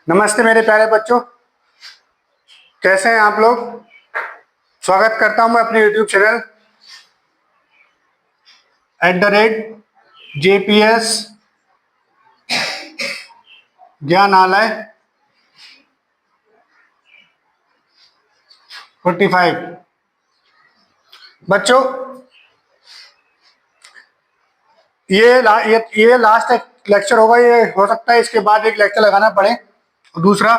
नमस्ते मेरे प्यारे बच्चों, कैसे हैं आप लोग। स्वागत करता हूं मैं अपने YouTube चैनल @JPS ज्ञानालय 45। बच्चों, ये लास्ट लेक्चर होगा। ये हो सकता है इसके बाद एक लेक्चर लगाना पड़े। दूसरा,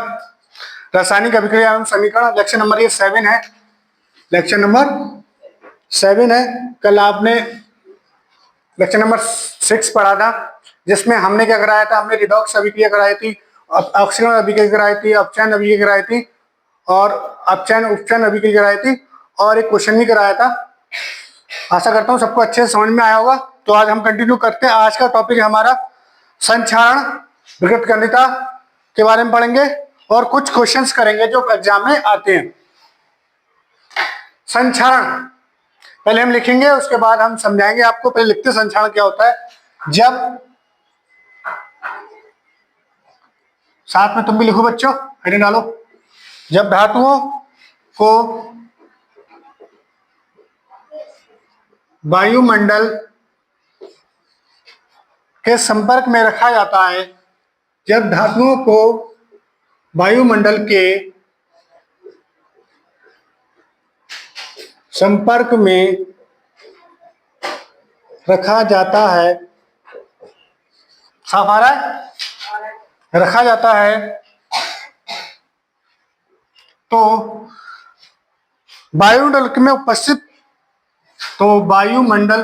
रासायनिक अभिक्रिया एवं समीकरण, लेक्चर नंबर ये 7 है। लेक्चर नंबर 7 है। कल आपने लेक्चर नंबर 6 पढ़ा था, जिसमें हमने क्या कराया था, हमने रिडॉक्स अभिक्रिया कराई थी, ऑक्सीकरण अभिक्रिया कराई थी, अपचयन अभिक्रिया कराई थी और अपचयन उपचयन अभिक्रिया कराई थी, और एक क्वेश्चन भी कराया था। आशा करता हूँ सबको अच्छे से समझ में आया होगा। तो आज हम कंटिन्यू करते हैं। आज का टॉपिक है हमारा संक्षारण विकृत गणिता के बारे में पढ़ेंगे और कुछ क्वेश्चंस करेंगे जो एग्जाम में आते हैं। संक्षारण पहले हम लिखेंगे, उसके बाद हम समझाएंगे आपको। पहले लिखते संक्षारण क्या होता है। जब, साथ में तुम भी लिखो बच्चों, हेडिंग डालो। जब धातुओं को वायुमंडल के संपर्क में रखा जाता है, जब धातुओं को वायुमंडल के संपर्क में रखा जाता है, साफ आ रहा है, रखा जाता है, तो वायुमंडल में उपस्थित, तो वायुमंडल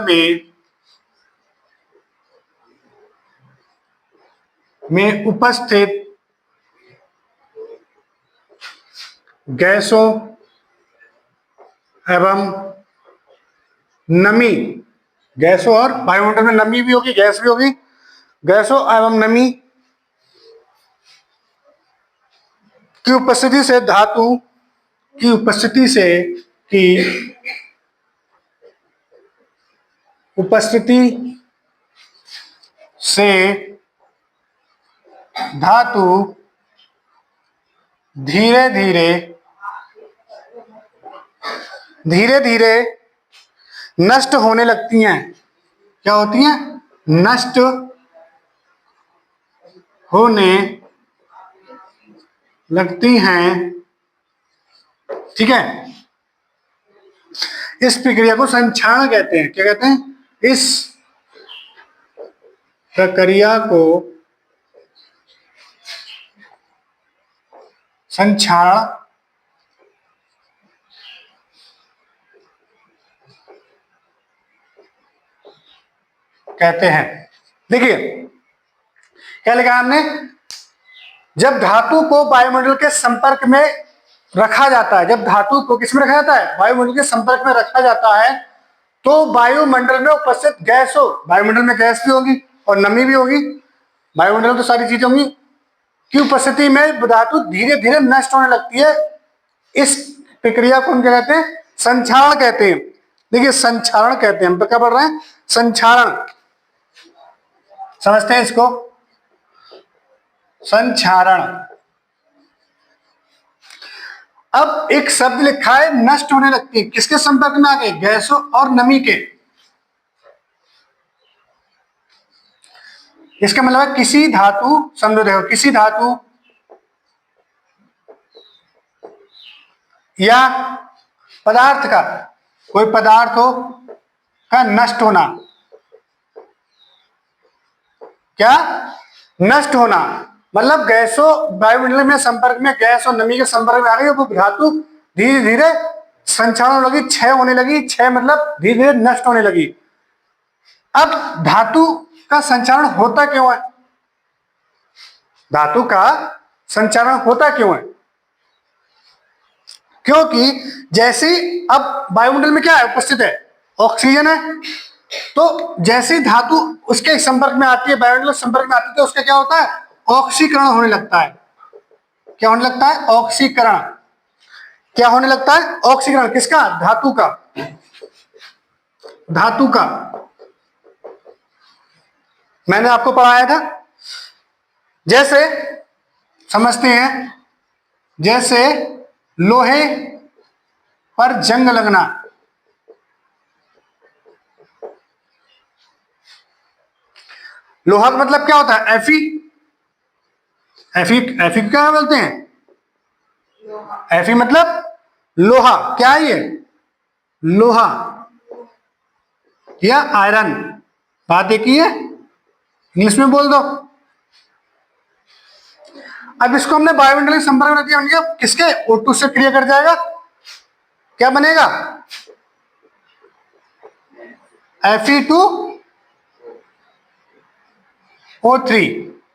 में उपस्थित गैसों एवं नमी, गैसों और वायुमंडल में नमी भी होगी, गैस भी होगी, गैसों एवं नमी की उपस्थिति से धातु की उपस्थिति से धातु धीरे धीरे नष्ट होने लगती हैं। क्या होती हैं? नष्ट होने लगती हैं। ठीक है, इस प्रक्रिया को संक्षारण कहते हैं। क्या कहते हैं? इस प्रक्रिया को संक्षारण कहते हैं। देखिए क्या लिखा है हमने, जब धातु को वायुमंडल के संपर्क में रखा जाता है, जब धातु को किसमें रखा जाता है, वायुमंडल के संपर्क में रखा जाता है, तो वायुमंडल में उपस्थित गैसों, वायुमंडल में गैस भी होगी और नमी भी होगी, वायुमंडल में तो सारी चीजें होंगी, की उपस्थिति में धातु धीरे धीरे नष्ट होने लगती है। इस प्रक्रिया को हम क्या कहते हैं? संक्षारण कहते हैं। देखिए संक्षारण कहते हैं, हम क्या पढ़ रहे हैं? संक्षारण। समझते हैं इसको, संक्षारण। अब एक शब्द लिखा है नष्ट होने लगती है, किसके संपर्क में आके? गैसों और नमी के। इसका मतलब है किसी धातु, समझो देखो, किसी धातु या पदार्थ का, कोई पदार्थ हो का नष्ट होना, क्या? नष्ट होना मतलब गैसों, वायुमंडल में संपर्क में गैस और नमी के संपर्क में आ गई, वो धातु धीरे धीरे संक्षारण होने लगी, क्षय होने लगी। क्षय मतलब धीरे धीरे नष्ट होने लगी। अब धातु का संचारण होता क्यों है? धातु का संचारण होता क्यों है? क्योंकि जैसे अब वायुमंडल में क्या है उपस्थित है? ऑक्सीजन है। तो जैसे धातु उसके संपर्क में आती है, वायुमंडल संपर्क में आती है, तो उसका क्या होता है? ऑक्सीकरण होने लगता है। क्या होने लगता है? ऑक्सीकरण। क्या होने लगता है? ऑक्सीकरण। किसका? धातु का। धातु का मैंने आपको पढ़ाया था। जैसे समझते हैं, जैसे लोहे पर जंग लगना, लोहा का मतलब क्या होता है? एफी। एफी एफी क्या बोलते हैं? एफी मतलब लोहा। क्या है ये? लोहा या आयरन। बात एक ही है, इंग्लिश में बोल दो। अब इसको हमने बायोमेंटली संपर्क में रख दिया, मतलब किसके? O2 से क्रिया कर जाएगा, क्या बनेगा? Fe2O3।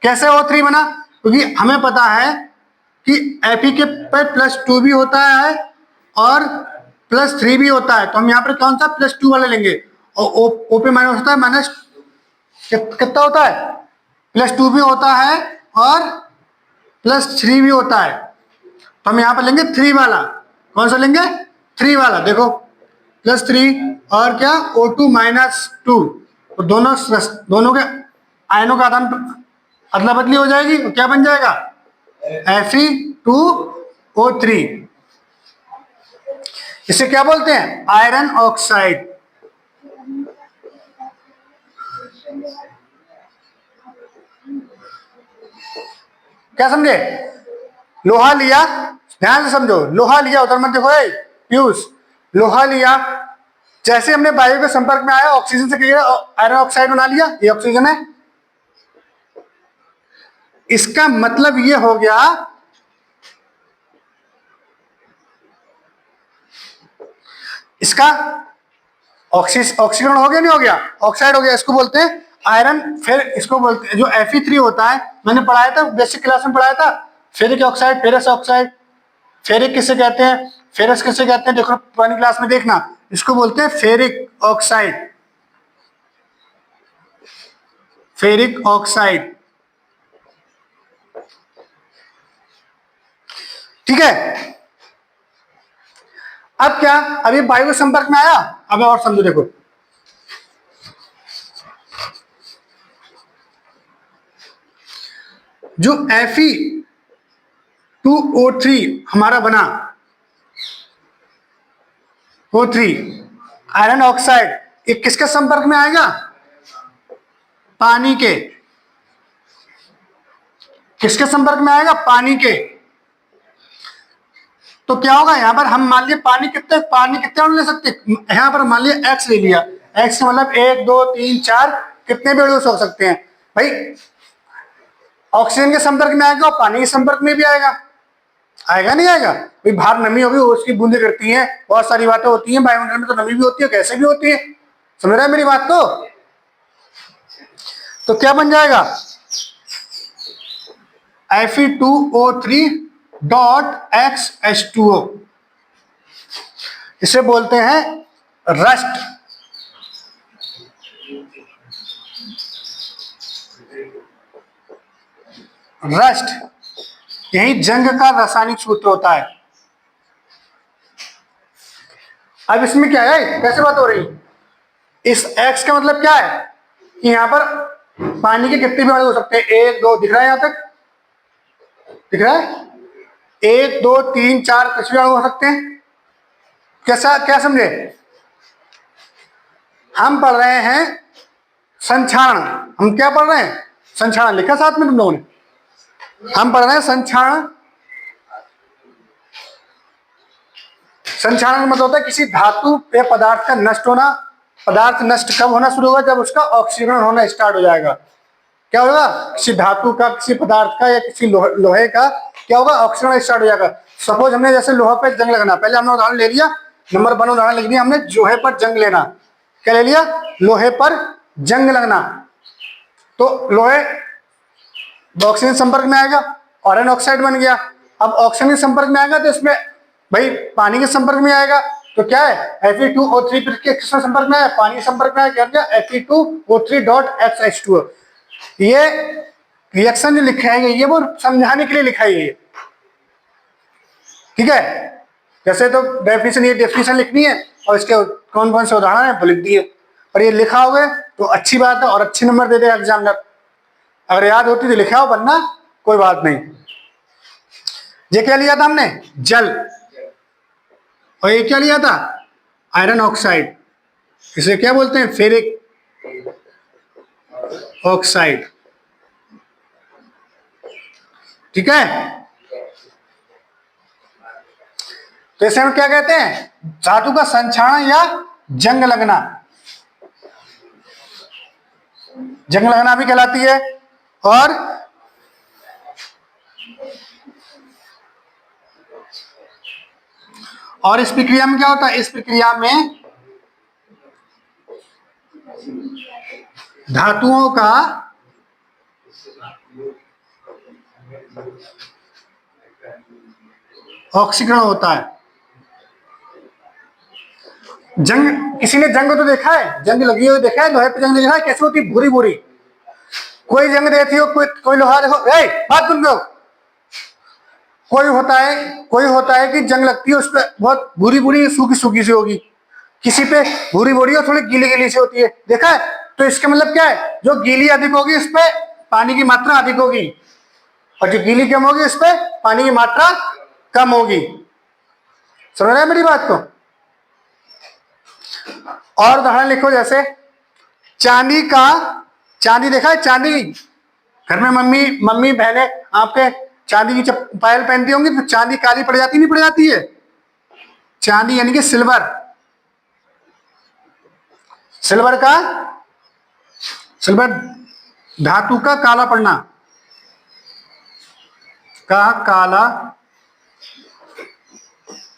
कैसे O3 बना? क्योंकि हमें पता है कि Fe के पर +2 भी होता है और +3 भी होता है, तो हम यहाँ पर कौन सा +2 वाला लेंगे? और O पे माइनस होता है, माइनस कितना होता है? +2 भी होता है और +3 भी होता है, तो हम यहाँ पर लेंगे 3 वाला। कौन सा लेंगे? 3 वाला। देखो +3 और क्या? O2 -2, तो दोनों के आयनों का आदान अदला बदली हो जाएगी, तो क्या बन जाएगा? Fe2O3। इसे क्या बोलते हैं? Iron oxide. क्या समझे? लोहा लिया, ध्यान से समझो, लोहा लिया, उधर मत देखो पीयूष। लोहा लिया, जैसे हमने वायु के संपर्क में आया, ऑक्सीजन से क्या आयरन ऑक्साइड बना लिया, ये ऑक्सीजन है। इसका मतलब ये हो गया, इसका ऑक्सीकरण हो गया, नहीं हो गया? ऑक्साइड हो गया, इसको बोलते हैं आयरन। फिर इसको बोलते हैं जो Fe3 होता है, मैंने पढ़ाया था बेसिक क्लास में, पढ़ाया था ferric oxide, ferrous oxide. Ferric किसे कहते हैं, फेरस किसे कहते हैं? देखो पुरानी क्लास में देखना, इसको बोलते हैं फेरिक ऑक्साइड। फेरिक ऑक्साइड, ठीक है। अब क्या? अभी वायु के संपर्क में आया, अब और समझो, देखो जो Fe2O3 हमारा बना, O3 आयरन ऑक्साइड, ये किसके संपर्क में आएगा? पानी के। किसके संपर्क में आएगा? पानी के। तो क्या होगा यहाँ पर? हम मान लिया पानी कितने अणु ले सकते? यहाँ पर मान लिया X ले लिया, X का मतलब 1 2 3 4, कितने भी अणु हो सकते हैं भाई? ऑक्सीजन के संपर्क में आएगा और पानी के संपर्क में भी आएगा, आएगा नहीं आएगा? भाई बाहर नमी होगी, उसकी बूंदें गिरती हैं, बहुत सारी बातें होती हैं, वायुमंडल में तो नमी भी होती है, कैसे भी होती है। समझ रहा है मेरी बात को? तो क्या बन जाएगा? Fe2O3.XH2O। इसे बोलते हैं रस्ट। रस्ट, यही जंग का रासायनिक सूत्र होता है। अब इसमें क्या है, कैसे बात हो रही? इस X का मतलब क्या है कि यहां पर पानी के कितने भी अणु हो सकते हैं? 1 2, दिख रहा है? यहां तक दिख रहा है? 1 2 3 4 कुछ भी अणु हो सकते हैं। कैसा, क्या समझे? हम पढ़ रहे हैं संक्षारण। हम क्या पढ़ रहे हैं? संक्षारण। लिखा साथ में तुम लोगों ने? हम पढ़ रहे हैं संक्षारण। संक्षारण का मतलब होता है किसी धातु या पदार्थ का नष्ट होना। पदार्थ नष्ट कब होना शुरू होगा? जब उसका ऑक्सीकरण होना स्टार्ट हो जाएगा। क्या होगा? किसी धातु का, किसी पदार्थ का या किसी लोहे का क्या होगा? ऑक्सीकरण स्टार्ट हो जाएगा। सपोज हमने जैसे लोहे पर जंग लगना, पहले हमने उदाहरण ले लिया, नंबर 1 उदाहरण लिख दिया हमने, लोहे पर जंग लेना। क्या ले लिया? लोहे पर जंग लगना। तो लोहे ऑक्सीजन संपर्क में आएगा, आयरन ऑक्साइड बन गया। अब ऑक्सीजन के संपर्क में आएगा तो इसमें भाई पानी के संपर्क में आएगा, तो क्या है? Fe2O3 किसके संपर्क में है? पानी के संपर्क में आएगा, क्या? Fe2O3.XH2O। ये रिएक्शन जो लिखा है ये वो समझाने के लिए लिखा है ये, ठीक है। जैसे तो डेफिनेशन, ये डेफिनेशन लिखनी है और इसके कौन कौन से उदाहरण है वो लिख दिए। और ये लिखा होगे तो अच्छी बात है और अच्छे नंबर दे देगा एग्जामिनर। अगर याद होती तो लिखा हो, वरना कोई बात नहीं। ये क्या लिया था हमने? जल। और ये क्या लिया था? Iron oxide. इसे क्या बोलते हैं? Ferric oxide. ठीक है, तो इसे हम क्या कहते हैं? धातु का संक्षारण या जंग लगना। जंग लगना भी कहलाती है। और इस प्रक्रिया में क्या होता है? इस प्रक्रिया में धातुओं का ऑक्सीकरण होता है। जंग, किसी ने जंग तो देखा है? जंग लगी हुई देखा है? लोहे पे जंग देखा है? कैसे होती? भूरी भूरी। कोई जंग देखी हो? कोई लोहा देखो, बात सुन लो। कोई होता है कि जंग लगती है, उस पर बहुत भूरी भूरी सूखी सूखी सी होगी, किसी पे भूरी भूरी और थोड़ी गीली गीली सी होती है, देखा है? तो इसका मतलब क्या है? जो गीली अधिक होगी उस पर पानी की मात्रा अधिक होगी, और जो गीली कम होगी उस पर पानी की मात्रा कम होगी। समझ रहे हैं मेरी बात को? और उदाहरण लिखो, जैसे चांदी देखा है? चांदी घर में मम्मी बहनें आपके चांदी की पायल पहनती होंगी, तो चांदी काली पड़ जाती नहीं पड़ जाती है? चांदी यानी कि सिल्वर। सिल्वर धातु का काला पड़ना, का काला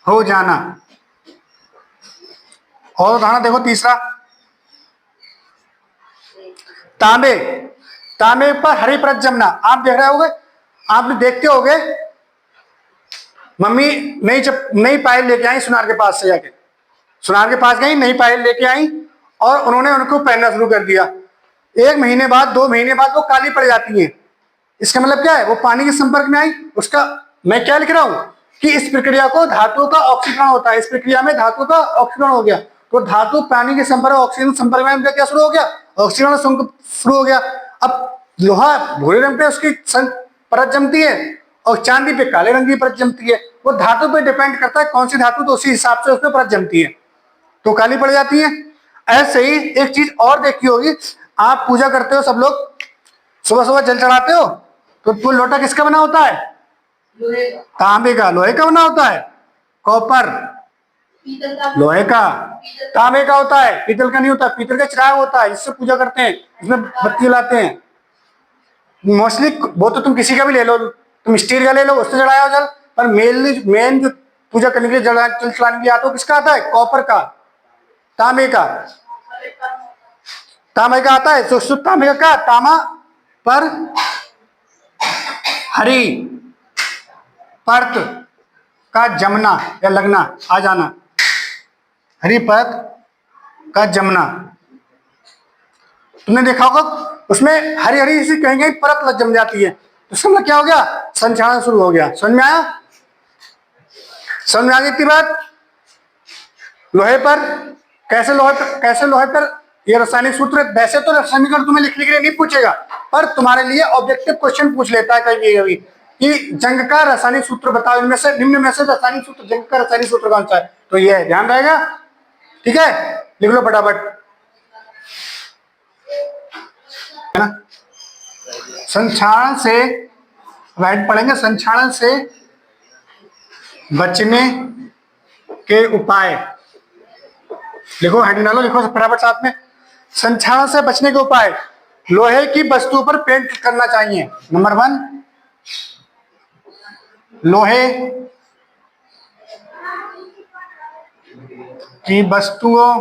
हो जाना। और उदाहरण देखो तीसरा, तांबे पर हरी परत जमना। आप देख रहे होगे, आपने देखते होगे, मम्मी नई पायल लेके आई सुनार के पास से जाके, सुनार के पास गई, नई पायल लेके आई और उन्होंने उनको पहनना शुरू कर दिया। 1 महीने बाद, 2 महीने बाद वो काली पड़ जाती है। इसका मतलब क्या है? वो पानी के संपर्क में आई। उसका मैं क्या लिख रहा हूं कि इस प्रक्रिया को धातु का ऑक्सीकरण होता है। इस प्रक्रिया में धातु का ऑक्सीकरण हो गया, तो धातु पानी के संपर्क, ऑक्सीजन संपर्क में क्या शुरू हो गया? ऑक्सीकरण शुरू हो गया। अब लोहा भूरे रंग पे उसकी परत जमती है और चांदी पे काले रंग की परत जमती है। वो धातु पे डिपेंड करता है कौन सी धातु, तो उसी हिसाब से उसमें परत जमती है, तो काली पड़ जाती है। ऐसे ही एक चीज और देखी होगी, आप पूजा करते हो सब लोग, सुबह सुबह जल चढ़ाते हो, तो लोटा किसका बना होता है? तांबे का। लोहे का बना होता है? कॉपर। लोहे का। तांबे का होता है, पीतल का नहीं होता। पीतल का चिराग होता है, इससे पूजा करते हैं, इसमें बत्ती जलाते हैं मोस्टली। वो तो तुम किसी का भी ले लो, तुम स्टील का ले लो, उससे चढ़ाया हो जल, पर मेन जो पूजा करने के लिए जल चलाने के लिए आता है, किसका आता है? कॉपर का, तांबे का। तांबे का आता है, तो शुद्ध तांबे का तामा पर हरी परत का जमना या लगना, आ जाना। हरी परत का जमना, तुमने देखा होगा उसमें हरी हरी सी कहीं कहीं परत लग जम जाती है, तो इसका मतलब क्या हो गया? संक्षारण शुरू हो गया। समझ में आया? समझ में आ गई इतनी बात? लोहे पर कैसे लोहे पर ये रासायनिक सूत्र, वैसे तो समीकरण तुम्हें लिखने के लिए नहीं पूछेगा, पर तुम्हारे लिए ऑब्जेक्टिव क्वेश्चन पूछ लेता है कभी कभी कि जंग का रासायनिक सूत्र बताओ, इनमें से निम्न में से रासायनिक सूत्र, जंग का रासायनिक सूत्र कौन सा है? तो ये ध्यान रहेगा। ठीक है, लिख लो फटाफट, है ना? संक्षारण से राइट पढ़ेंगे, संक्षारण से बचने के उपाय। लिखो, हेडिंग डालो, लिखो फटाफट साथ में। संक्षारण से बचने के उपाय, लोहे की वस्तु पर पेंट करना चाहिए। नंबर 1, लोहे की वस्तुओं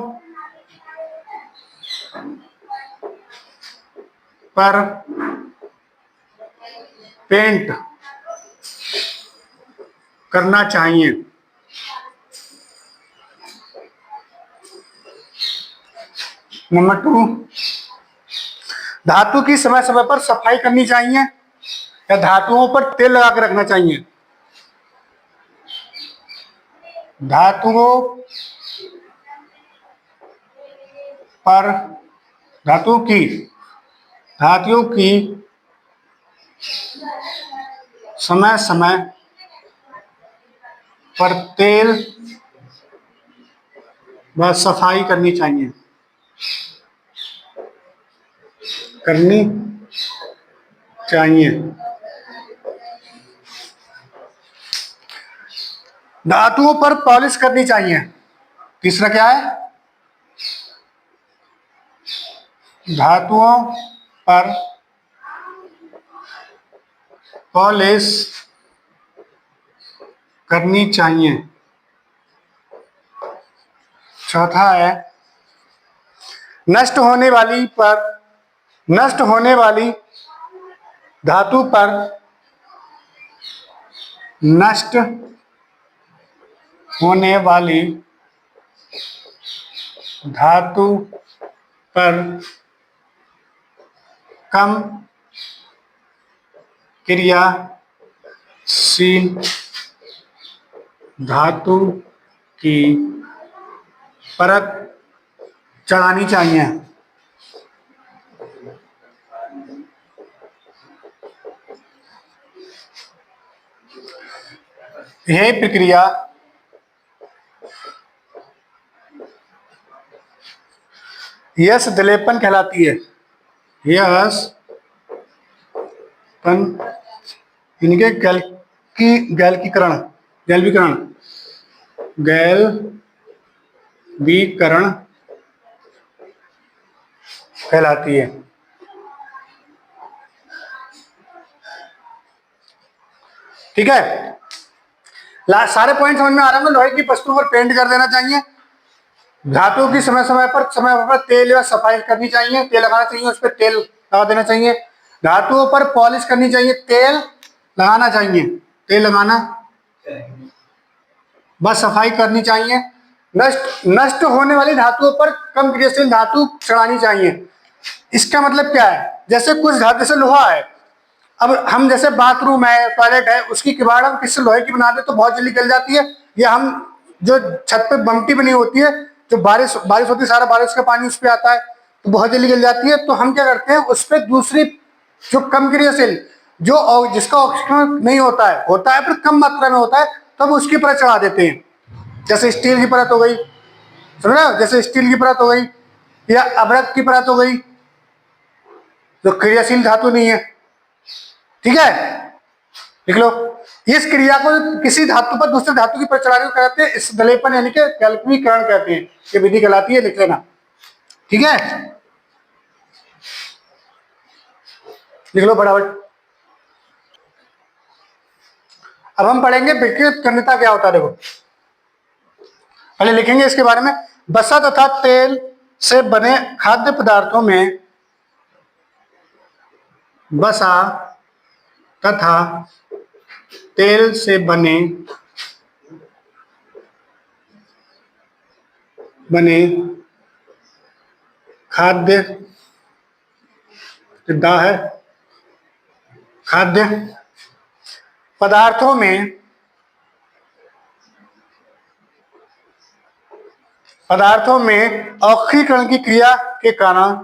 पर पेंट करना चाहिए। नंबर 2, धातु की समय समय पर सफाई करनी चाहिए या धातुओं पर तेल लगा कर रखना चाहिए। धातुओं पर धातुओं की समय समय पर तेल व सफाई करनी चाहिए। धातुओं पर पॉलिश करनी चाहिए। तीसरा क्या है? धातुओं पर पॉलिश करनी चाहिए। चौथा है नष्ट होने वाली धातु पर नष्ट होने वाली धातु पर कम क्रियाशील धातु की परत चढ़ानी चाहिए। यह प्रक्रिया यश दलेपन कहलाती है। यश इनके गैल्वीकरण कहलाती है। ठीक है, सारे पॉइंट समझ में आ रहे हैं। लोहे की वस्तुओं पर पेंट कर देना चाहिए। धातु की समय समय पर तेल या सफाई करनी चाहिए, तेल लगाना चाहिए, उस पर तेल लगा देना चाहिए। धातुओं पर पॉलिश करनी चाहिए, तेल लगाना चाहिए, तेल लगाना, बस सफाई करनी चाहिए। नष्ट होने वाली धातुओं पर कम क्रियाशील धातु चढ़ानी चाहिए। इसका मतलब क्या है? जैसे कुछ धातु, जैसे लोहा है, अब हम जैसे बाथरूम है, टॉयलेट है, उसकी किवाड़ हम किससे लोहे की बना दे तो बहुत जल्दी गल जाती है। या हम जो छत पे बमटी बनी होती है, जो बारिश होती है, सारा बारिश का पानी उस पर आता है तो बहुत जल्दी गल जाती है। तो हम क्या करते हैं, उस पर दूसरी जो कम क्रियाशील, जो जिसका ऑक्सीजन नहीं होता है पर कम मात्रा में होता है, तो हम उसकी परत चढ़ा देते हैं। जैसे स्टील की परत हो गई, समझ रहे हो, जैसे स्टील की परत हो गई या अभ्रक की परत हो गई, जो क्रियाशील धातु नहीं है। ठीक है, लिख लो। इस क्रिया को किसी धातु पर दूसरे धातु की परत चढ़ाने को कहते हैं इस दलेपन यानी कि गैल्वीकरण कहते हैं। ये विधि कहलाती है, लिख लेना। ठीक है, लिख लो फटाफट। अब हम पढ़ेंगे विकृत कर्णता क्या होता है। देखो, पहले लिखेंगे इसके बारे में। वसा तथा तेल से बने खाद्य पदार्थों में वसा तथा तेल से बने खाद्य पदार्थों में ऑक्सीकरण की क्रिया के कारण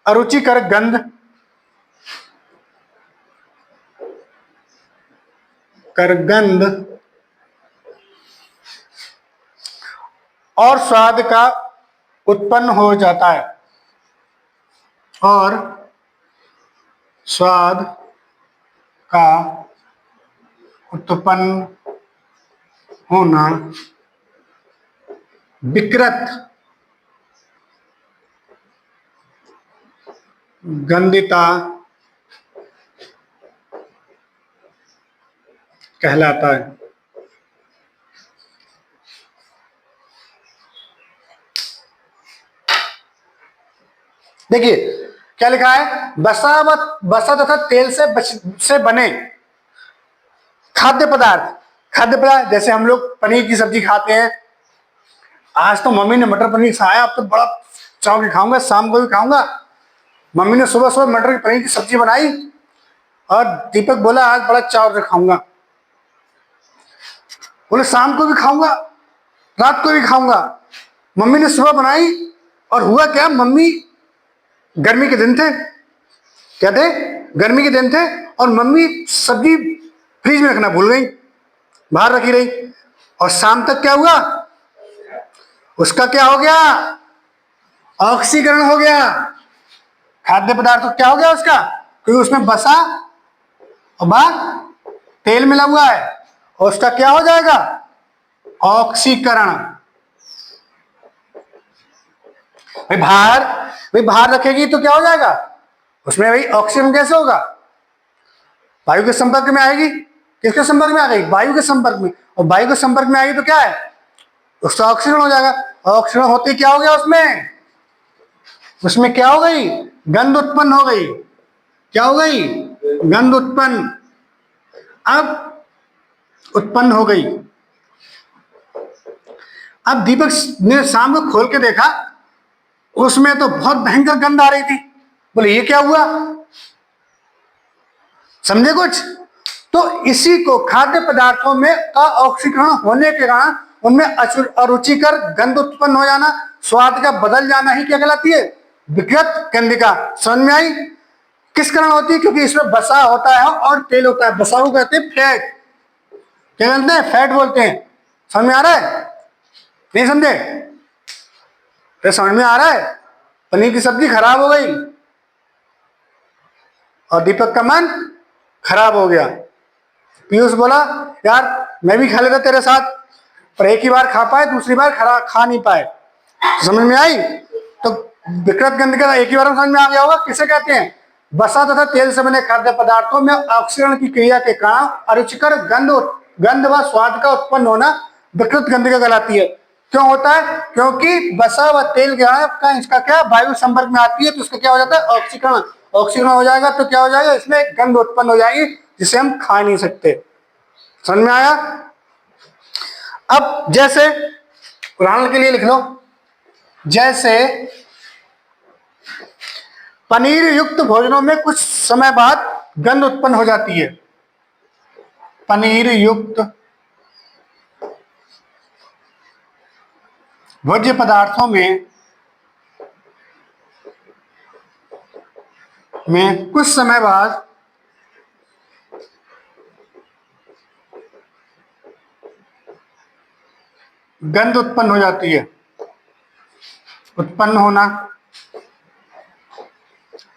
अरुचिकर गंध और स्वाद का उत्पन्न हो जाता है। और स्वाद का उत्पन्न होना विकृत गंधिता कहलाता है। देखिए क्या लिखा है, वसा तथा तेल से बने खाद्य पदार्थ जैसे हम लोग पनीर की सब्जी खाते हैं। आज तो मम्मी ने मटर पनीर खाया, अब तो बड़ा चाव के खाऊंगा, शाम को भी खाऊंगा। मम्मी ने सुबह सुबह मटर पनीर की सब्जी बनाई और दीपक बोला आज बड़ा चाव खाऊंगा। बोले शाम को भी खाऊंगा, रात को भी खाऊंगा। मम्मी ने सुबह बनाई और हुआ क्या, मम्मी गर्मी के दिन थे, क्या थे, गर्मी के दिन थे, और मम्मी सब्जी फ्रिज में रखना भूल गई, बाहर रखी रही। और शाम तक क्या हुआ, उसका क्या हो गया, ऑक्सीकरण हो गया। खाद्य पदार्थ तो क्या हो गया उसका, क्योंकि उसमें बसा और बाद तेल मिला हुआ है, और उसका क्या हो जाएगा, ऑक्सीकरण। भाई बाहर रखेगी तो क्या हो जाएगा, उसमें भाई ऑक्सीजन कैसे होगा, वायु के संपर्क में आएगी। किसके संपर्क में आ गई, वायु के संपर्क में, और वायु के संपर्क में आएगी तो क्या है, उसका ऑक्सीजन हो जाएगा। ऑक्सीजन होते क्या हो गया, उसमें क्या हो गई, गंध उत्पन्न हो गई। क्या हो गई, गंध उत्पन्न। अब उत्पन्न हो गई। अब दीपक ने शाम को खोल के देखा, उसमें तो बहुत भयंकर गंध आ रही थी। बोले ये क्या हुआ, समझे कुछ। तो इसी को खाद्य पदार्थों में अऑक्सीकरण होने के कारण उनमें अरुचिकर गंध उत्पन्न हो जाना, स्वाद का बदल जाना ही क्या कहलाती है, विकृत गंधिका। समझ में आई। किस कारण होती है, क्योंकि इसमें बसा होता है और तेल होता है। बसा को कहते हैं फैट, क्या कहते हैं, फैट बोलते हैं। समझ में आ रहा है, नहीं समझे, तो समझ में आ रहा है। पनीर की सब्जी खराब हो गई और दीपक का मन खराब हो गया। पीयूष बोला यार मैं भी खा लेता तेरे साथ, पर एक ही बार खा पाए, दूसरी बार खा नहीं पाए। समझ में आई। तो विकृत गंध का एक ही बार में समझ में आ गया होगा। किसे कहते हैं, बसा तथा तेल से बने खाद्य पदार्थों में ऑक्सीकरण की क्रिया के कारण अरुचिकर गंध व स्वाद का उत्पन्न होना विकृत गंधिका कहलाती है। क्यों होता है, क्योंकि बसा व तेल का इसका क्या वायु संपर्क में आती है, तो उसका क्या हो जाता है, ऑक्सीकरण। ऑक्सीकरण हो जाएगा तो क्या हो जाएगा, इसमें गंध उत्पन्न हो जाएगी जिसे हम खा नहीं सकते। समझ में आया। अब जैसे उदाहरण के लिए लिख लो, जैसे पनीर युक्त भोजनों में कुछ समय बाद गंध उत्पन्न हो जाती है। पनीर युक्त भोज्य पदार्थों में कुछ समय बाद गंध उत्पन्न हो जाती है। उत्पन्न होना,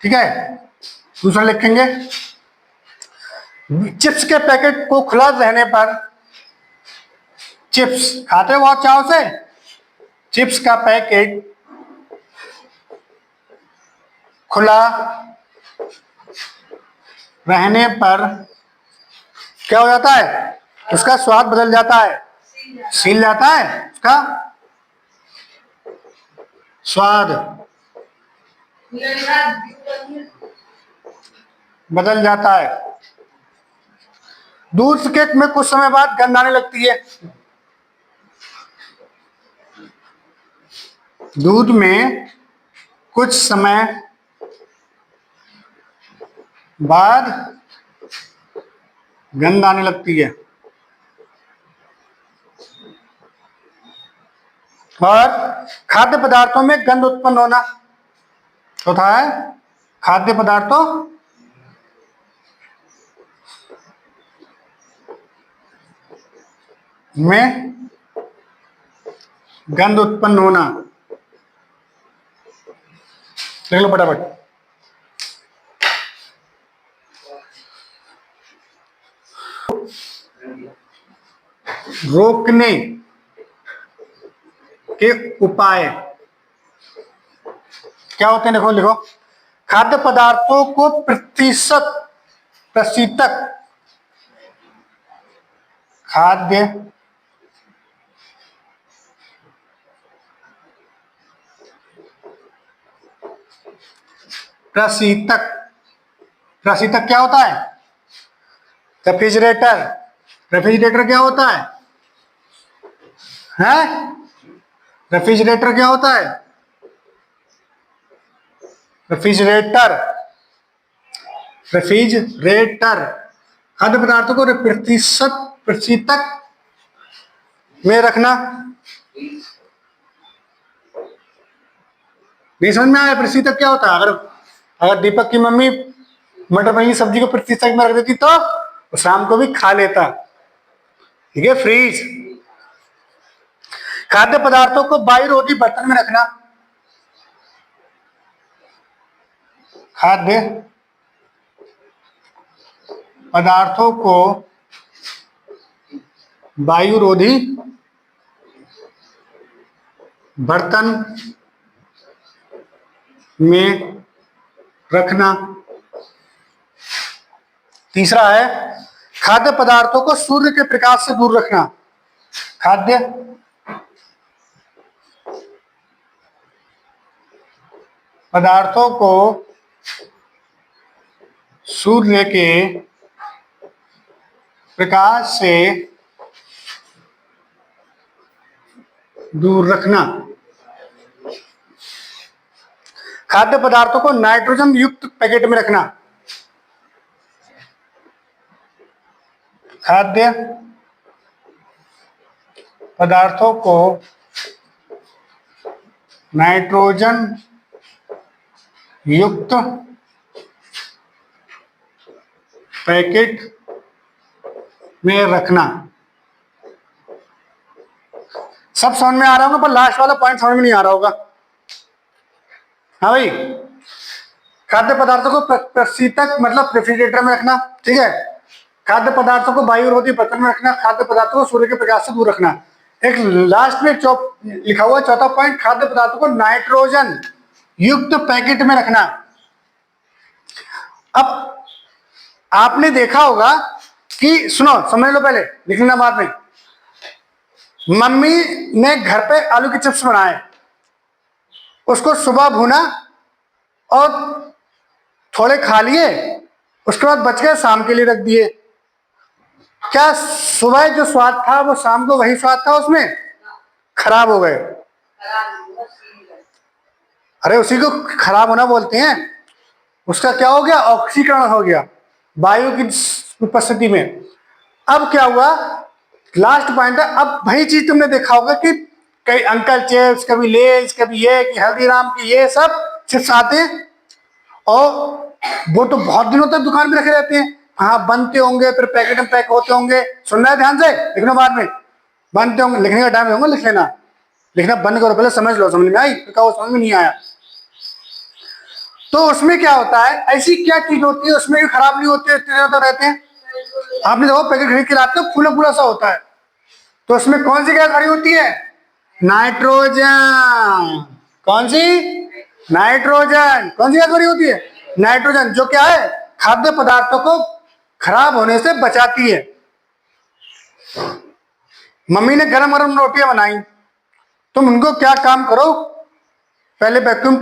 ठीक है। दूसरा लिखेंगे, चिप्स के पैकेट को खुला रहने पर, चिप्स खाते हो बहुत चाव से, चिप्स का पैकेट खुला रहने पर क्या हो जाता है, उसका स्वाद बदल जाता है, सील जाता है, उसका स्वाद बदल जाता है। दूध के में कुछ समय बाद गंध आने लगती है। दूध में कुछ समय बाद गंध आने लगती है। और खाद्य पदार्थों में गंध उत्पन्न होना होता है। खाद्य पदार्थों में गंध उत्पन्न होना, लिख लो फटाफट। रोकने के उपाय क्या होते हैं, देखो लिखो। खाद्य पदार्थों को प्रशीतक, खाद्य प्रशीतक, प्रशीतक क्या होता है, रेफ्रिजरेटर। रेफ्रिजरेटर क्या होता है, हैं? रेफ्रिजरेटर क्या होता है, रेफ्रिजरेटर, रेफ्रिजरेटर। खाद्य पदार्थों को प्रतिशतक में रखना। नहीं समझ में आया प्रतिशतक क्या होता है? अगर दीपक की मम्मी मटर पनीर की सब्जी को प्रतिशतक में रख देती तो शाम को भी खा लेता। ठीक है। फ्रीज, खाद्य पदार्थों को बाई रोटी बर्तन में रखना। खाद्य पदार्थों को वायुरोधी बर्तन में रखना। तीसरा है खाद्य पदार्थों को सूर्य के प्रकाश से दूर रखना। खाद्य पदार्थों को सूर्य के प्रकाश से दूर रखना। खाद्य पदार्थों को नाइट्रोजन युक्त पैकेट में रखना। खाद्य पदार्थों को नाइट्रोजन युक्त पैकेट में रखना। सब समझ में आ रहा होगा, पर लास्ट वाला पॉइंट समझ में नहीं आ रहा होगा। हाँ भाई, खाद्य पदार्थों को प्रतिशतक मतलब रेफ्रिजरेटर में रखना। ठीक है। खाद्य पदार्थों को वायुरोधी बर्तन में रखना। खाद्य पदार्थों को सूर्य के प्रकाश से दूर रखना। एक लास्ट में लिखा हुआ चौथा पॉइंट, खाद्य पदार्थों को नाइट्रोजन युक्त पैकेट में रखना। अब आपने देखा होगा कि, सुनो समझ लो, पहले लिख लेना बाद में। मम्मी ने घर पे आलू के चिप्स बनाए, उसको सुबह भुना और थोड़े खा लिए, उसके बाद बच गए शाम के लिए रख दिए। क्या सुबह जो स्वाद था वो शाम को वही स्वाद था उसमें? खराब हो गए। अरे उसी को खराब होना बोलते हैं। उसका क्या हो गया? ऑक्सीकरण हो गया वायु की उपस्थिति में। अब क्या हुआ? लास्ट पॉइंट है, अब वही चीज तुमने देखा होगा कि कई अंकल चिप्स, कभी लेज, कभी ये कि हल्दीराम की ये सब चिप्स आते हैं और वो तो बहुत दिनों तक दुकान में रखे रहते हैं। हाँ, बनते होंगे, फिर पैकेट में पैक होते होंगे। सुनना है ध्यान से, लिखना बाद में। बनते होंगे, लिखने का टाइम होगा, लिख लेना। लिखना बंद करो, पहले समझ लो। समझ में आई? तो क्या समझ में नहीं आया? तो उसमें क्या होता है, ऐसी क्या चीज होती है उसमें खराब नहीं होती है, इतने ज्यादा रहते हैं। आपने देखो पैकेट खरीद के लाते हो, फूला फूला सा होता है, तो उसमें कौन सी गैस भरी होती है? नाइट्रोजन। कौन सी? नाइट्रोजन। कौन सी गैस भरी होती है? नाइट्रोजन, जो क्या है, खाद्य पदार्थों को खराब होने से बचाती है। मम्मी ने गरम गरम रोटियां बनाई, तुम उनको क्या काम करो, पहले वैक्यूम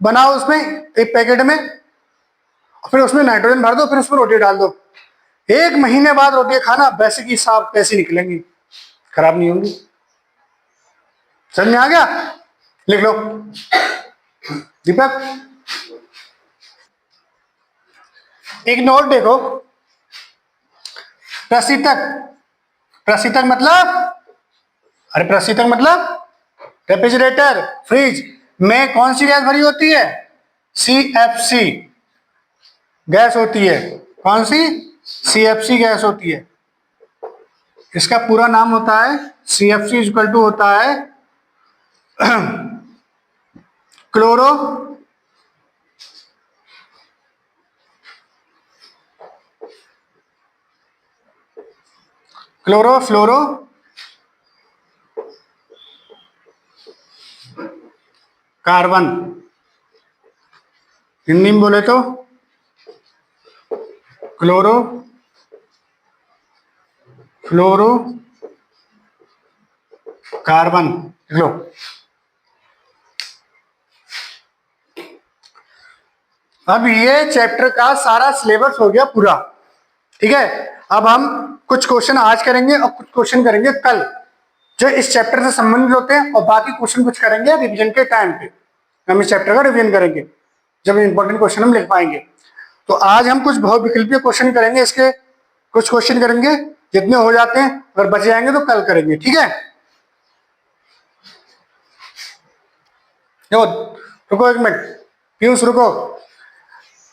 बनाओ उसमें एक पैकेट में, फिर उसमें नाइट्रोजन भर दो, फिर उसमें रोटी डाल दो। 1 महीने बाद रोटियां खाना, वैसे की साफ कैसी निकलेंगी, खराब नहीं होंगी। समझ में आ गया? लिख लो। दीपक एक नोट देखो, प्रशीतक। प्रशीतक मतलब, अरे प्रशीतक मतलब रेफ्रिजरेटर, फ्रिज में कौन सी गैस भरी होती है? CFC गैस होती है। कौन सी? CFC गैस होती है। इसका पूरा नाम होता है CFC इक्वल टू होता है क्लोरो क्लोरोफ्लोरो कार्बन। हिंदी में बोले तो क्लोरो फ्लोरो कार्बन। लो, अब ये चैप्टर का सारा सिलेबस हो गया पूरा। ठीक है। अब हम कुछ क्वेश्चन आज करेंगे और कुछ क्वेश्चन करेंगे कल, जो इस चैप्टर से संबंधित होते हैं, और बाकी क्वेश्चन कुछ करेंगे रिवीजन के टाइम पे। हम इस चैप्टर का रिवीजन करेंगे। जब इंपॉर्टेंट क्वेश्चन हम लिख पाएंगे। तो आज हम कुछ बहुविकल्पीय क्वेश्चन करेंगे, इसके कुछ क्वेश्चन करेंगे, जितने हो जाते हैं, अगर बच जाएंगे तो कल करेंगे, ठीक है। देखो, रुको एक मिनट, पीयूष रुको।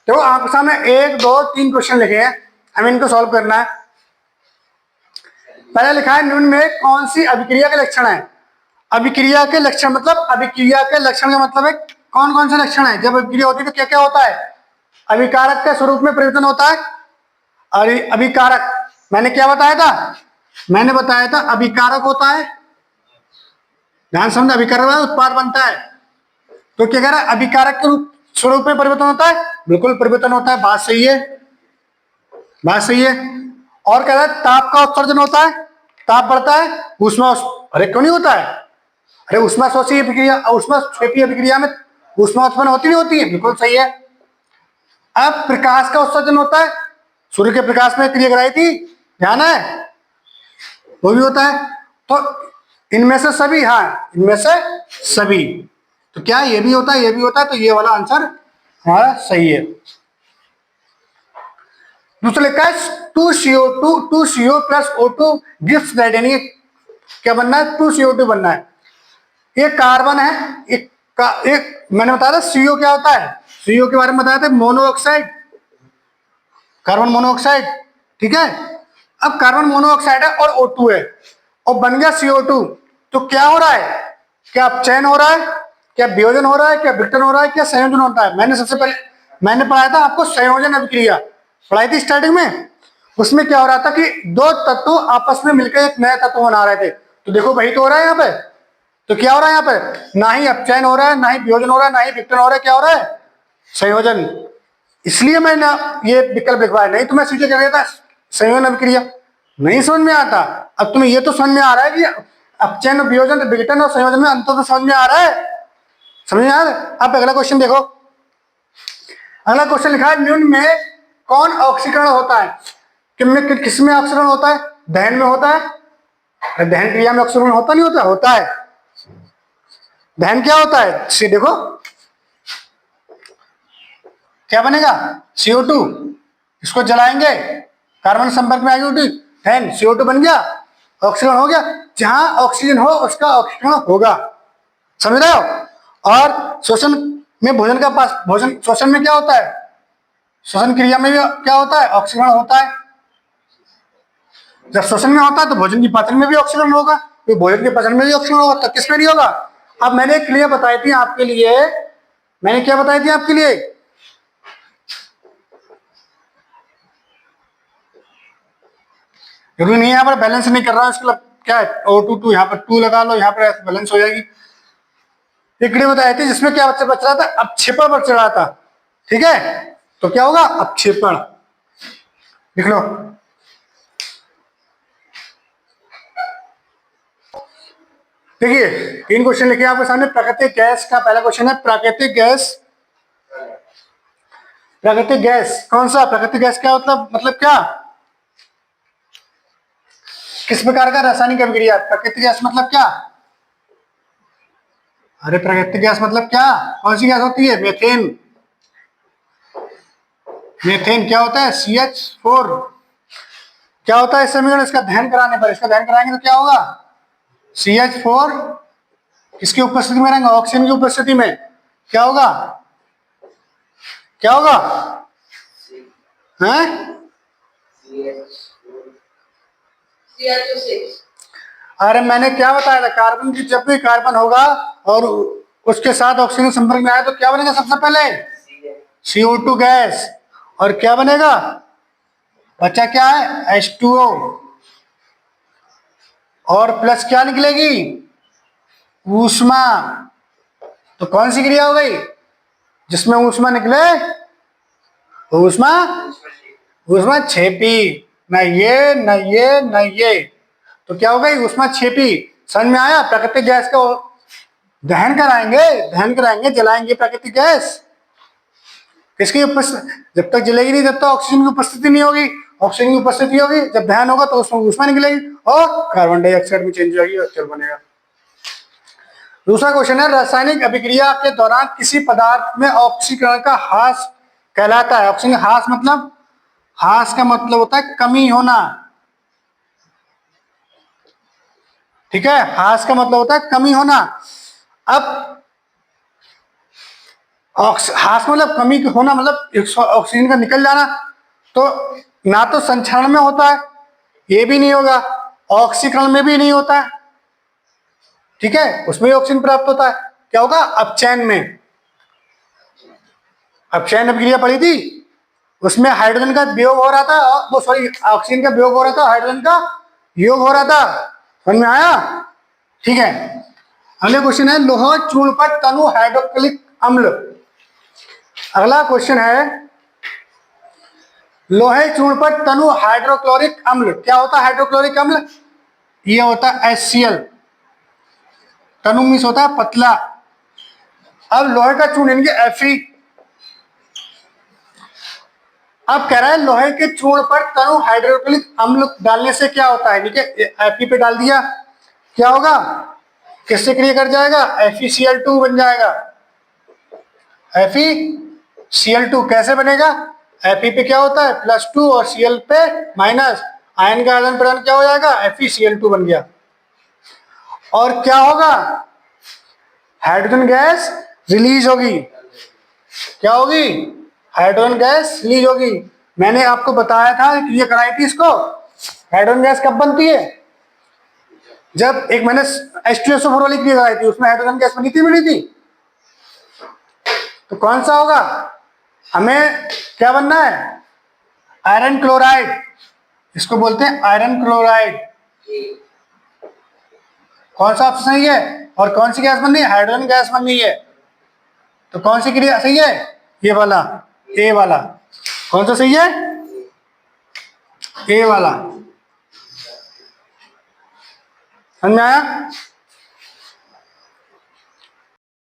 देखो आपके सामने 1 2 3 क्वेश्चन लिखे हैं, हमें इनको सॉल्व करना है। पहले लिखा है निम्न में कौन सी अभिक्रिया के लक्षण है। अभिक्रिया के लक्षण मतलब, अभिक्रिया के लक्षण का मतलब है कौन कौन से लक्षण है। जब अभिक्रिया होती है तो क्या क्या होता है। अभिकारक के स्वरूप में परिवर्तन होता है। अभिकारक मैंने क्या बताया था, मैंने बताया था अभिकारक होता है, ध्यान समझ, अभिकारक उत्पाद बनता है। तो क्या कह रहा है, अभिकारक के रूप स्वरूप में परिवर्तन होता है, बिल्कुल परिवर्तन होता है, बात सही है, बात सही है। और कह रहा है ताप का उत्सर्जन होता है, ताप बढ़ता है, ऊष्मा, अरे क्यों नहीं होता है, अरे ऊष्मा शोषी अभिक्रिया, ऊष्मा क्षेपीय अभिक्रिया में ऊष्मा उत्पन्न होती नहीं होती है, बिल्कुल सही है। अब प्रकाश का उत्सर्जन होता है, सूर्य के प्रकाश में क्रिया कराई थी, ध्यान है, वो भी होता है। तो इनमें से सभी, हाँ इनमें से सभी, तो क्या ये भी होता है, ये भी होता है, तो ये वाला आंसर हमारा सही है। दूसरा लिखा है 2CO2 2CO plus O2 gives nitrogen, क्या बनना है, 2CO2 बनना है। ये कार्बन है, एक मैंने बताया था CO क्या होता है, CO के बारे में बताया था, मोनोऑक्साइड, कार्बन मोनोऑक्साइड, ठीक है। अब कार्बन मोनोऑक्साइड है और O2 है और बन गया CO2, तो क्या हो रहा है, क्या अपचयन हो रहा है, क्या वियोजन हो रहा है, क्या विघटन हो रहा है, क्या संयोजन होता है। मैंने सबसे पहले मैंने पढ़ाया था आपको संयोजन अभिक्रिया, पढ़ाई थी स्टार्टिंग में। उसमें क्या हो रहा था कि दो तत्व आपस में मिलकर एक नया तत्व बना रहे थे। तो देखो वही तो हो रहा है यहाँ पे, तो क्या हो रहा है यहाँ पे, ना ही अपचयन हो रहा है, ना ही वियोजन हो रहा है, ना ही विघटन हो रहा है, क्या हो रहा है, संयोजन। इसलिए मैंने ये विकल्प लिखवाया, नहीं तो मैं सीधे कह रहा था संयोजन अभिक्रिया, नहीं समझ में आता। अब तुम्हें ये तो समझ में आ रहा है कि अपचयन, वियोजन, विघटन और संयोजन में अंतर तो समझ में आ रहा है, समझ में आ रहा है। अब अगला क्वेश्चन देखो, अगला क्वेश्चन लिखा है निम्न में कौन ऑक्सीकरण होता है। किसमें ऑक्सीकरण होता है, दहन में होता है। दहन क्रिया में ऑक्सीकरण होता नहीं होता, होता है। दहन क्या होता है, से देखो क्या बनेगा, CO2, इसको जलाएंगे, कार्बन संपर्क में आएगी, दहन CO2 बन गया, ऑक्सीकरण हो गया। जहां ऑक्सीजन हो उसका ऑक्सीकरण होगा, समझ रहे हो। और शोषण में भोजन का पास, भोजन शोषण में क्या होता है, श्वसन क्रिया में भी क्या होता है, ऑक्सीकरण होता है। जब श्वसन में होता है तो भोजन की पाचन में भी ऑक्सीकरण होगा, तो भोजन के पाचन में भी ऑक्सीकरण होगा, तो किसमें नहीं होगा। अब मैंने एक क्रिया बताई थी आपके लिए, मैंने क्या बताई थी आपके लिए, जरूरी नहीं यहाँ पर बैलेंस नहीं कर रहा हूं, इसका क्या है, O2 यहाँ पर 2 लगा लो, यहाँ पर बैलेंस हो जाएगी। एक क्रिया बताई थी जिसमें क्या बच रहा था, अपक्षेपण बच रहा था, ठीक है। तो क्या होगा, अपक्षेपण, लिख लो। देखिए 3 क्वेश्चन लिखे आपके सामने। प्राकृतिक गैस का पहला क्वेश्चन है, प्राकृतिक गैस, प्राकृतिक गैस कौन सा, प्राकृतिक गैस क्या मतलब क्या, किस प्रकार का रासायनिक अभिक्रिया। प्राकृतिक गैस मतलब क्या, अरे प्राकृतिक गैस मतलब क्या, कौन सी गैस होती है, मीथेन। मीथेन क्या होता है, CH4। क्या होता है इस समीकरण, इसका दहन कराने पर, इसका दहन कराएंगे तो क्या होगा, CH4 किसकी उपस्थिति में रहेंगे, ऑक्सीजन की उपस्थिति में, क्या होगा, क्या होगा, हैं? अरे मैंने क्या बताया था, कार्बन की जब भी कार्बन होगा और उसके साथ ऑक्सीजन संपर्क में आया तो क्या बनेगा, सबसे पहले CO2 गैस, और क्या बनेगा, बच्चा क्या है, H2O, और प्लस क्या निकलेगी, ऊष्मा। तो कौन सी क्रिया हो गई, जिसमें ऊष्मा निकले, ऊष्मा, ऊष्मा क्षेपी, न ये न ये न ये, तो क्या हो गई, ऊष्मा क्षेपी। समझ में आया। प्राकृतिक गैस का दहन कराएंगे, दहन कराएंगे, जलाएंगे प्राकृतिक गैस, किसकी उपस्थिति, जब तक जलेगी नहीं तब तक ऑक्सीजन की उपस्थिति नहीं होगी, ऑक्सीजन की उपस्थिति होगी, जब दहन होगा तो उसमें ऊष्मा निकलेगी और कार्बन डाइऑक्साइड में चेंज हो जाएगी और जल बनेगा। दूसरा क्वेश्चन है, रासायनिक अभिक्रिया के दौरान किसी पदार्थ में ऑक्सीकरण का ह्रास कहलाता है। ऑक्सीकरण ह्रास मतलब, ह्रास का मतलब होता है कमी होना, ठीक है, ह्रास का मतलब होता है कमी होना। अब ह्रास मतलब कमी होना, मतलब ऑक्सीजन का निकल जाना, तो ना तो संचरण में होता है, ये भी नहीं होगा, ऑक्सीकरण में भी नहीं होता है, ठीक है, उसमें ऑक्सीजन प्राप्त होता है। क्या होगा? अपचयन में। अपचयन अभिक्रिया पढ़ी थी, उसमें हाइड्रोजन का वियोग हो रहा था, वो सॉरी ऑक्सीजन का वियोग हो रहा था, हाइड्रोजन का योग हो रहा था। समझ में आया? ठीक है। अगले क्वेश्चन है, लोहा चूर्ण पर तनु हाइड्रोक्लोरिक अम्ल। अगला क्वेश्चन है, लोहे चूर्ण पर तनु हाइड्रोक्लोरिक अम्ल। क्या होता है हाइड्रोक्लोरिक अम्ल? ये होता है HCl। तनु मीन्स होता है पतला। अब लोहे का चूर्ण यानी कि Fe। अब कह रहा है लोहे के चूर्ण पर तनु हाइड्रोक्लोरिक अम्ल डालने से क्या होता है? देखिए Fe पे डाल दिया, क्या होगा? किससे क्रिया कर जाएगा? FeCl2 बन जाएगा। FeCl2 कैसे बनेगा? Fe पे क्या होता है? +2 और Cl पे माइनस, आयन का आदान प्रदान क्या हो जाएगा? FeCl2 बन गया। और क्या होगा? हाइड्रोजन गैस रिलीज होगी। क्या होगी? हाइड्रोजन गैस रिलीज होगी। मैंने आपको बताया था, क्रिया कराई थी इसको। हाइड्रोजन गैस कब बनती है? जब एक मैंने H2SO4 वाली क्रिया कराई थी, उसमें हाइड्रोजन गैस बनी थी, बनी थी। तो कौन सा होगा? हमें क्या बनना है? आयरन क्लोराइड, इसको बोलते हैं आयरन क्लोराइड। कौन सा ऑप्शन सही है? और कौन सी गैस बन रही है? हाइड्रोजन गैस बन रही है। तो कौन सी क्रिया सही है? ये वाला, ए वाला। कौन सा सही है? ए वाला। समझ में आया?